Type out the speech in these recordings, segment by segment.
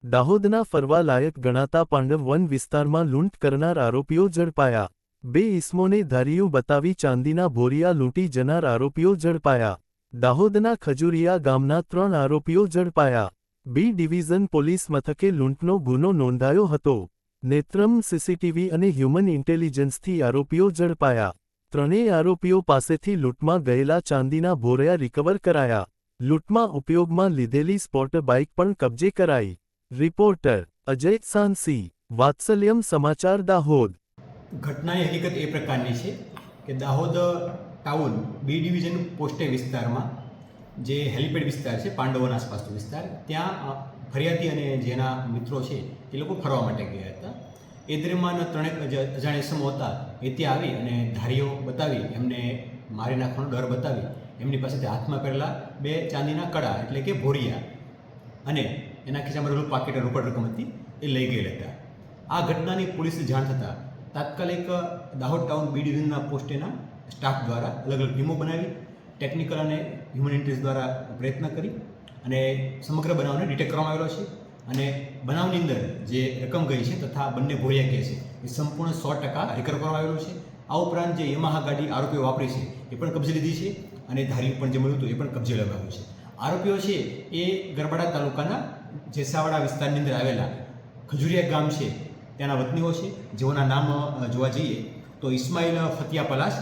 દાહોદના ફરવા લાયક ગણાતા પાંડવ વન વિસ્તારમાં લૂંટ કરનાર આરોપીઓ ઝડપાયા. 2 ઇસમોને ધારિયું બતાવી ચાંદીના ભોરિયા લૂંટી જનાર આરોપીઓ ઝડપાયા. દાહોદના ખજુરિયા ગામના 3 આરોપીઓ ઝડપાયા. બી ડિવિઝન પોલીસ મથકે લૂંટનો ગુનો નોંધાયો હતો. નેત્રમ સીસીટીવી અને હ્યુમન ઇન્ટેલિજન્સથી આરોપીઓ ઝડપાયા. ત્રણેય આરોપીઓ પાસેથી લૂંટમાં ગયેલા ચાંદીના ભોરિયા રિકવર કરાયા. લૂંટમાં ઉપયોગમાં લીધેલી સ્પોર્ટ બાઇક પણ કબજે કરાઈ. રિપોર્ટર અજય સાંસી, વાત્સલ્યમ સમાચાર, દાહોદ. ઘટનાની હકીકત એ પ્રકારની છે કે દાહોદ ટાઉન બી ડિવિઝન પોસ્ટે વિસ્તારમાં જે હેલિપેડ વિસ્તાર છે, પાંડવોના આસપાસનો વિસ્તાર, ત્યાં ફરિયાદી અને જેના મિત્રો છે એ લોકો ફરવા માટે ગયા હતા. એ દરમિયાન 3 અજાણ્યા ઇસમો હતા એ ત્યાં આવી અને ધારીઓ બતાવી એમને મારી નાખવાનો ડર બતાવી એમની પાસેથી હાથમાં પહેરેલા 2 ચાંદીના કડા એટલે કે ભોરિયા અને એના ખિસ્સામાં રહેલું પાકીટ રોકડ રકમ હતી એ લઈ ગયેલા હતા. આ ઘટનાની પોલીસને જાણ થતાં તાત્કાલિક દાહોદ ટાઉન બી ડિવિઝનના પોસ્ટેના સ્ટાફ દ્વારા અલગ અલગ ટીમો બનાવી ટેકનિકલ અને હ્યુમન ઇન્ટેલિજન્સ દ્વારા પ્રયત્ન કરી અને સમગ્ર બનાવને ડિટેક્ટ કરવામાં આવેલો છે. અને બનાવની અંદર જે રકમ ગઈ છે તથા બંને ભોરિયા કે છે એ સંપૂર્ણ 100% રિકવર કરવામાં આવેલું છે. આ ઉપરાંત જે યમાહા ગાડી આરોપીઓ વાપરી છે એ પણ કબજે લીધી છે અને ધારી પણ જે મળ્યું હતું એ પણ કબજે લેવાયું છે. આરોપીઓ છે એ ગરબાડા તાલુકાના જેસાવાડા વિસ્તારની અંદર આવેલા ખજુરિયા ગામ છે ત્યાંના વતનીઓ છે, જેઓના નામ જોવા જઈએ તો ઇસ્માઇલ ફતિયા પલાસ,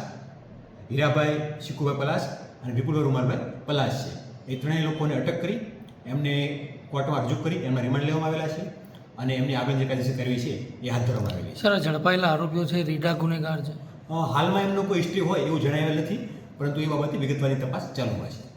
હીરાભાઈ શિકુભાઈ પલાસ અને વિપુલ રૂમાલભાઈ પલાસ છે. એ ત્રણેય લોકોને અટક કરી એમને કોર્ટમાં રજૂ કરી એમના રિમાન્ડ લેવામાં આવેલા છે અને એમની આગળ જે કાયદેસર કરવી છે એ હાથ ધરવામાં આવેલી છે. સર, ઝડપાયેલા આરોપીઓ છે રીઢા ગુનેગાર છે? હાલમાં એમનો કોઈ હિસ્ટ્રી હોય એવું જણાવેલ નથી, પરંતુ એ બાબતે વિગતવારની તપાસ ચાલુમાં છે.